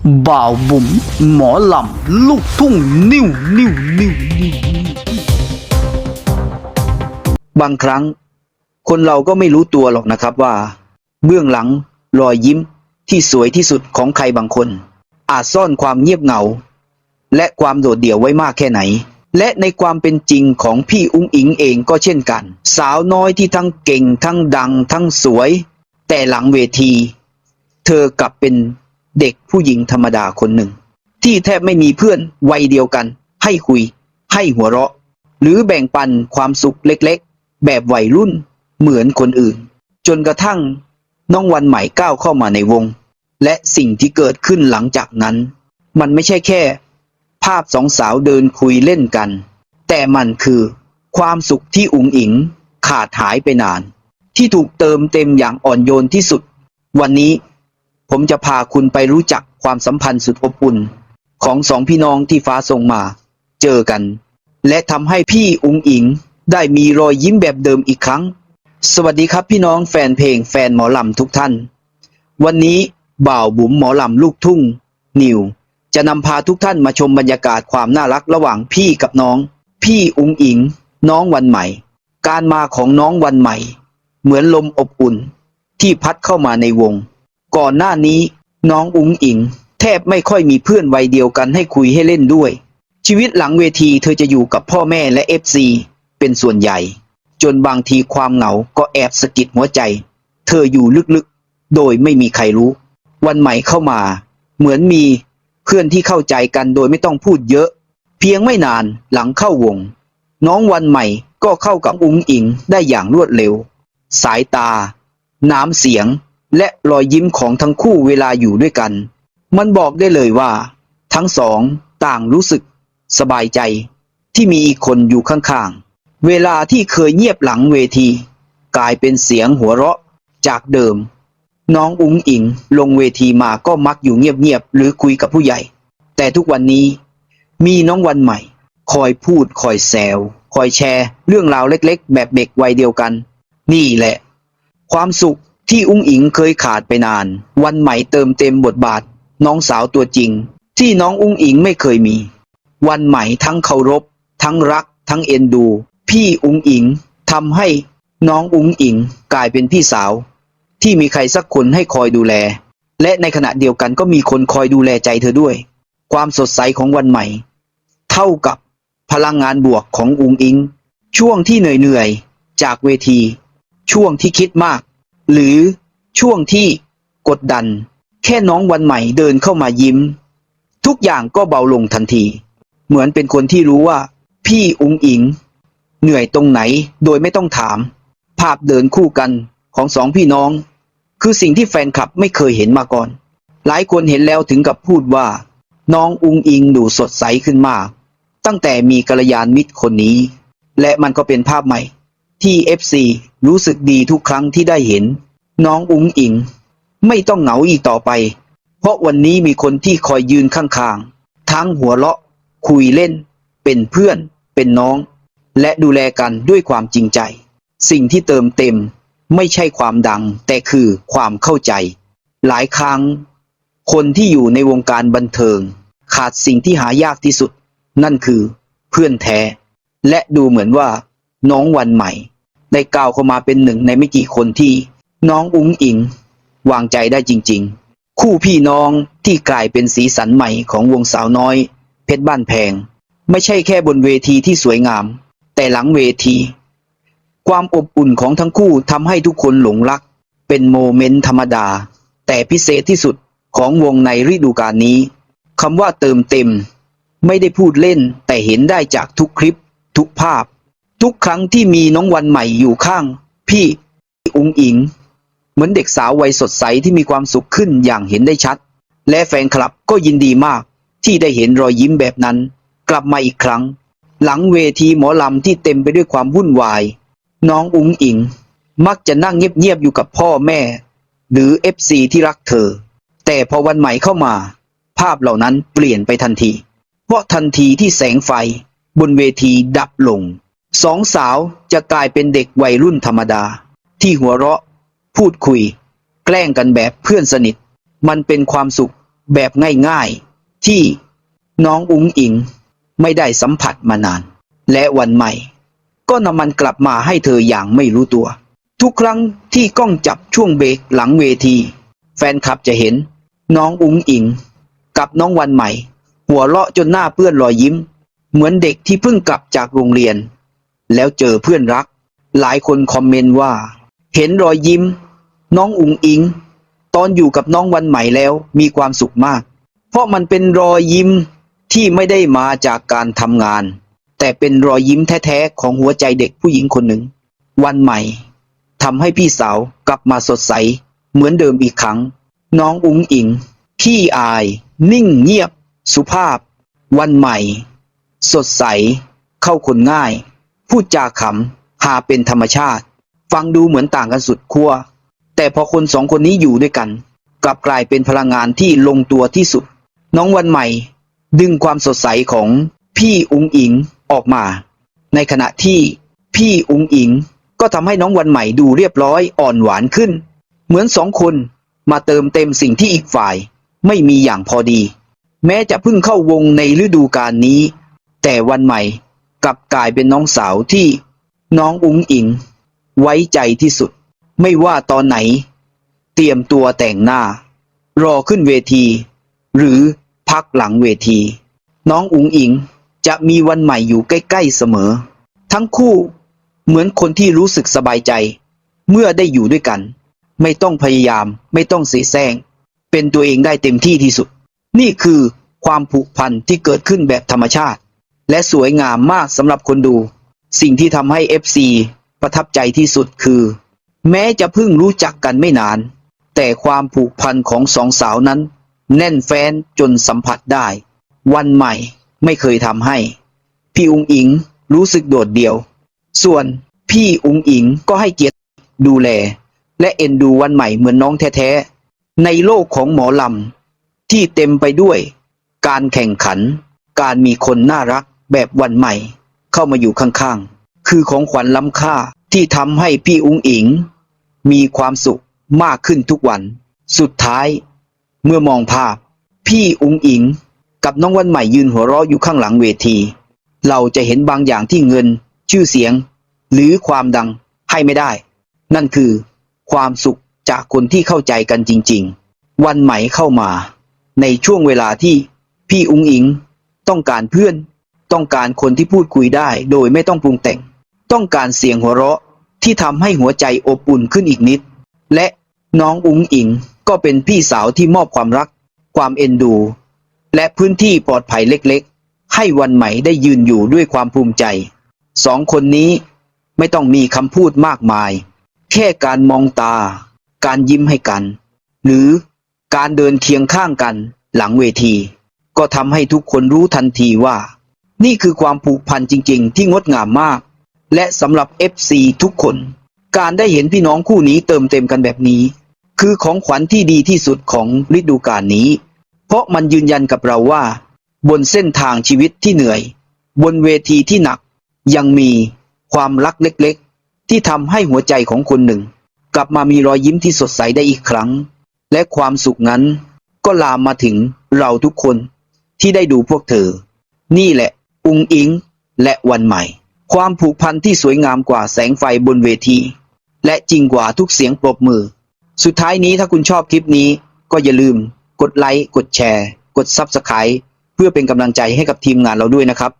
บ่าวบุ๋มหมอลำลูกทุ่งนิ้วบางครั้งคนเราก็ไม่รู้ตัวหรอกนะครับว่าเบื้องหลังรอยยิ้มที่สวยที่สุดของใครบางคนอาจซ่อนความเงียบเหงาและความโดดเดี่ยวไว้มากแค่ไหนและในความเป็นจริงของพี่อุ๊งอิงเองก็เช่นกันสาวน้อยที่ทั้งเก่งทั้งดังทั้งสวยแต่หลังเวทีเธอกลับเป็นเด็กผู้หญิงธรรมดาคนหนึ่งที่แทบไม่มีเพื่อนวัยเดียวกันให้คุยให้หัวเราะหรือแบ่งปันความสุขเล็กๆแบบวัยรุ่นเหมือนคนอื่นจนกระทั่งน้องวันใหม่ก้าวเข้ามาในวงและสิ่งที่เกิดขึ้นหลังจากนั้นมันไม่ใช่แค่ภาพสองสาวเดินคุยเล่นกันแต่มันคือความสุขที่อุ๋งอิ๋งขาดหายไปนานที่ถูกเติมเต็มอย่างอ่อนโยนที่สุดวันนี้ผมจะพาคุณไปรู้จักความสัมพันธ์สุดอบอุ่นของสองพี่น้องที่ฟ้าส่งมาเจอกันและทำให้พี่อุ๋งอิ๋งได้มีรอยยิ้มแบบเดิมอีกครั้งสวัสดีครับพี่น้องแฟนเพลงแฟนหมอลำทุกท่านวันนี้บ่าวบุ๋มหมอลำลูกทุ่งนิวจะนำพาทุกท่านมาชมบรรยากาศความน่ารักระหว่างพี่กับน้องพี่อุ๋งอิ๋งน้องวันใหม่การมาของน้องวันใหม่เหมือนลมอบอุ่นที่พัดเข้ามาในวงก่อนหน้านี้น้องอุ๋งอิ๋งแทบไม่ค่อยมีเพื่อนวัยเดียวกันให้คุยให้เล่นด้วยชีวิตหลังเวทีเธอจะอยู่กับพ่อแม่และ FC เป็นส่วนใหญ่จนบางทีความเหงาก็แอบสะกิดหัวใจเธออยู่ลึกๆโดยไม่มีใครรู้วันใหม่เข้ามาเหมือนมีเพื่อนที่เข้าใจกันโดยไม่ต้องพูดเยอะเพียงไม่นานหลังเข้าวงน้องวันใหม่ก็เข้ากับอุ๋งอิ๋งได้อย่างรวดเร็วสายตาน้ำเสียงและรอยยิ้มของทั้งคู่เวลาอยู่ด้วยกันมันบอกได้เลยว่าทั้งสองต่างรู้สึกสบายใจที่มีอีกคนอยู่ข้างๆเวลาที่เคยเงียบหลังเวทีกลายเป็นเสียงหัวเราะจากเดิมน้องอุ๋งอิ๋งลงเวทีมาก็มักอยู่เงียบๆหรือคุยกับผู้ใหญ่แต่ทุกวันนี้มีน้องวันใหม่คอยพูดคอยแซวคอยแชร์เรื่องราวเล็กๆแบบเด็กวัยเดียวกันนี่แหละความสุขที่อุ๋งอิ๋งเคยขาดไปนานวันใหม่เติมเต็มบทบาทน้องสาวตัวจริงที่น้องอุ๋งอิ๋งไม่เคยมีวันใหม่ทั้งเคารพทั้งรักทั้งเอ็นดูพี่อุ๋งอิ๋งทำให้น้องอุ๋งอิ๋งกลายเป็นพี่สาวที่มีใครสักคนให้คอยดูแลและในขณะเดียวกันก็มีคนคอยดูแลใจเธอด้วยความสดใสของวันใหม่เท่ากับพลังงานบวกของอุ๋งอิ๋งช่วงที่เหนื่อยๆจากเวทีช่วงที่คิดมากหรือช่วงที่กดดันแค่น้องวันใหม่เดินเข้ามายิ้มทุกอย่างก็เบาลงทันทีเหมือนเป็นคนที่รู้ว่าพี่อุ๋งอิ๋งเหนื่อยตรงไหนโดยไม่ต้องถามภาพเดินคู่กันของสองพี่น้องคือสิ่งที่แฟนคลับไม่เคยเห็นมาก่อนหลายคนเห็นแล้วถึงกับพูดว่าน้องอุ๋งอิ๋งดูสดใสขึ้นมากตั้งแต่มีกัลยาณมิตรคนนี้และมันก็เป็นภาพใหม่ที่ FC รู้สึกดีทุกครั้งที่ได้เห็นน้องอุ๋งอิ๋งไม่ต้องเหงาอีกต่อไปเพราะวันนี้มีคนที่คอยยืนข้างๆทั้งหัวเราะคุยเล่นเป็นเพื่อนเป็นน้องและดูแลกันด้วยความจริงใจสิ่งที่เติมเต็มไม่ใช่ความดังแต่คือความเข้าใจหลายครั้งคนที่อยู่ในวงการบันเทิงขาดสิ่งที่หายากที่สุดนั่นคือเพื่อนแท้และดูเหมือนว่าน้องวันใหม่ได้ก้าวเข้ามาเป็นหนึ่งในไม่กี่คนที่น้องอุ๋งอิ๋งวางใจได้จริงๆคู่พี่น้องที่กลายเป็นสีสันใหม่ของวงสาวน้อยเพชรบ้านแพงไม่ใช่แค่บนเวทีที่สวยงามแต่หลังเวทีความอบอุ่นของทั้งคู่ทำให้ทุกคนหลงรักเป็นโมเมนต์ธรรมดาแต่พิเศษที่สุดของวงในฤดูกาลนี้คำว่าเติมเต็มไม่ได้พูดเล่นแต่เห็นได้จากทุกคลิปทุกภาพทุกครั้งที่มีน้องวันใหม่อยู่ข้างพี่อุ๋งอิ๋งเหมือนเด็กสาววัยสดใสที่มีความสุขขึ้นอย่างเห็นได้ชัดและแฟนคลับก็ยินดีมากที่ได้เห็นรอยยิ้มแบบนั้นกลับมาอีกครั้งหลังเวทีหมอลำที่เต็มไปด้วยความวุ่นวายน้องอุ๋งอิ๋งมักจะนั่งเงียบๆอยู่กับพ่อแม่หรือ FC ที่รักเธอแต่พอวันใหม่เข้ามาภาพเหล่านั้นเปลี่ยนไปทันทีเพราะทันทีที่แสงไฟบนเวทีดับลงสองสาวจะกลายเป็นเด็กวัยรุ่นธรรมดาที่หัวเราะพูดคุยแกล้งกันแบบเพื่อนสนิทมันเป็นความสุข แบบง่ายๆที่น้องอุ๋งอิงไม่ได้สัมผัสมานาน และวันใหม่ก็นำมันกลับมาให้เธออย่างไม่รู้ตัว ทุกครั้งที่กล้องจับช่วงเบรกหลังเวทีแฟนคลับจะเห็นน้องอุ๋งอิงกับน้องวันใหม่หัวเราะจนหน้าเปื้อนรอยยิ้มเหมือนเด็กที่เพิ่งกลับจากโรงเรียนแล้วเจอเพื่อนรักหลายคนคอมเมนต์ว่าเห็นรอยยิ้มน้องอุ๋งอิงตอนอยู่กับน้องวันใหม่แล้วมีความสุขมากเพราะมันเป็นรอยยิ้มที่ไม่ได้มาจากการทำงานแต่เป็นรอยยิ้มแท้ๆของหัวใจเด็กผู้หญิงคนหนึ่งวันใหม่ทำให้พี่สาวกลับมาสดใสเหมือนเดิมอีกครั้งน้องอุ๋งอิงขี้อายนิ่งเงียบสุภาพวันใหม่สดใสเข้าคนง่ายพูดจาขำหาเป็นธรรมชาติฟังดูเหมือนต่างกันสุดขั้วแต่พอคนสองคนนี้อยู่ด้วยกันกลับกลายเป็นพลังงานที่ลงตัวที่สุดน้องวันใหม่ดึงความสดใสของพี่อุ๋งอิงออกมาในขณะที่พี่อุ๋งอิงก็ทำให้น้องวันใหม่ดูเรียบร้อยอ่อนหวานขึ้นเหมือนสองคนมาเติมเต็มสิ่งที่อีกฝ่ายไม่มีอย่างพอดีแม้จะเพิ่งเข้าวงในฤดูกาลนี้แต่วันใหม่กลับกลายเป็นน้องสาวที่น้องอุ๋งอิงไว้ใจที่สุดไม่ว่าตอนไหนเตรียมตัวแต่งหน้ารอขึ้นเวทีหรือพักหลังเวทีน้องอุ๋งอิงจะมีวันใหม่อยู่ใกล้ๆเสมอทั้งคู่เหมือนคนที่รู้สึกสบายใจเมื่อได้อยู่ด้วยกันไม่ต้องพยายามไม่ต้องเสแสร้งเป็นตัวเองได้เต็มที่ที่สุดนี่คือความผูกพันที่เกิดขึ้นแบบธรรมชาติและสวยงามมากสำหรับคนดูสิ่งที่ทำให้ FC ประทับใจที่สุดคือแม้จะเพิ่งรู้จักกันไม่นานแต่ความผูกพันของสองสาวนั้นแน่นแฟ้นจนสัมผัสได้วันใหม่ไม่เคยทำให้พี่อุ๋งอิงรู้สึกโดดเดี่ยวส่วนพี่อุ๋งอิงก็ให้เกียรติดูแลและเอ็นดูวันใหม่เหมือนน้องแท้ๆในโลกของหมอลำที่เต็มไปด้วยการแข่งขันการมีคนน่ารักแบบวันใหม่เข้ามาอยู่ข้างๆคือของขวัญล้ำค่าที่ทำให้พี่อุ๋งอิงมีความสุขมากขึ้นทุกวันสุดท้ายเมื่อมองภาพพี่อุ๋งอิงกับน้องวันใหม่ยืนหัวเราะอยู่ข้างหลังเวทีเราจะเห็นบางอย่างที่เงินชื่อเสียงหรือความดังให้ไม่ได้นั่นคือความสุขจากคนที่เข้าใจกันจริงๆวันใหม่เข้ามาในช่วงเวลาที่พี่อุ๋งอิงต้องการเพื่อนต้องการคนที่พูดคุยได้โดยไม่ต้องปรุงแต่งต้องการเสียงหัวเราะที่ทำให้หัวใจอบอุ่นขึ้นอีกนิดและน้องอุ๋งอิงก็เป็นพี่สาวที่มอบความรักความเอ็นดูและพื้นที่ปลอดภัยเล็กๆให้วันใหม่ได้ยืนอยู่ด้วยความภูมิใจสองคนนี้ไม่ต้องมีคำพูดมากมายแค่การมองตาการยิ้มให้กันหรือการเดินเคียงข้างกันหลังเวทีก็ทำให้ทุกคนรู้ทันทีว่านี่คือความผูกพันจริงๆที่งดงามมากและสำหรับ FC ทุกคนการได้เห็นพี่น้องคู่นี้เติมเต็มกันแบบนี้คือของขวัญที่ดีที่สุดของฤดูกาลนี้เพราะมันยืนยันกับเราว่าบนเส้นทางชีวิตที่เหนื่อยบนเวทีที่หนักยังมีความรักเล็กๆที่ทำให้หัวใจของคนหนึ่งกลับมามีรอยยิ้มที่สดใสได้อีกครั้งและความสุขนั้นก็ลามมาถึงเราทุกคนที่ได้ดูพวกเธอนี่แหละอุ๋งอิงและวันใหม่ความผูกพันที่สวยงามกว่าแสงไฟบนเวทีและจริงกว่าทุกเสียงปรบมือสุดท้ายนี้ถ้าคุณชอบคลิปนี้ก็อย่าลืมกดไลค์กดแชร์กด Subscribe เพื่อเป็นกำลังใจให้กับทีมงานเราด้วยนะครับ